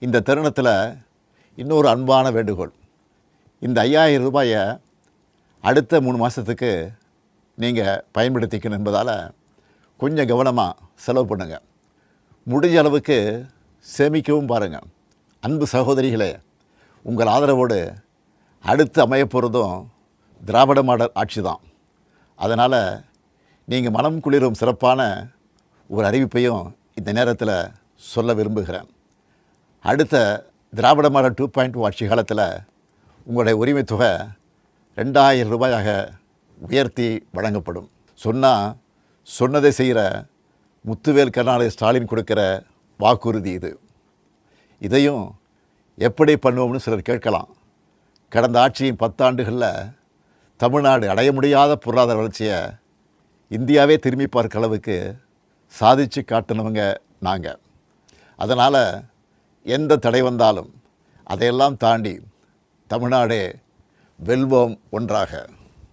இந்த தருணத்தில் இன்னொரு அன்பான வேண்டுகோள். இந்த 5000 ரூபாயை அடுத்த 3 மாதத்துக்கு நீங்கள் பயன்படுத்திக்கணும் என்பதால் கொஞ்சம் கவனமாக செலவு பண்ணுங்கள். முடிஞ்ச அளவுக்கு சேமிக்கவும் பாருங்கள். அன்பு சகோதரிகளே, உங்கள் ஆதரவோடு அடுத்து அமையப்போகிறதும் திராவிட மாடல் ஆட்சி தான். அதனால் நீங்கள் மனம் குளிரும் சிறப்பான ஒரு அறிவிப்பையும் இந்த நேரத்தில் சொல்ல விரும்புகிறேன். அடுத்த திராவிட மாடல் 2.0 ஆட்சி காலத்தில் உங்களுடைய உரிமை தொகை 2000 ரூபாயாக உயர்த்தி வழங்கப்படும். சொன்னதை செய்கிற முத்துவேல் கருணாநிதி ஸ்டாலின் கொடுக்கிற வாக்குறுதி இது. இதையும் எப்படி பண்ணுவோம்னு சிலர் கேட்கலாம். கடந்த ஆட்சியின் 10 ஆண்டுகளில் தமிழ்நாடு அடைய முடியாத பொருளாதார வளர்ச்சியை இந்தியாவே திரும்பி பார்க்க அளவுக்கு சாதித்து காட்டினவங்க நாங்கள். அதனால் எந்த தடை வந்தாலும் அதையெல்லாம் தாண்டி தமிழ்நாடே வெல்வோம் ஒன்றாக.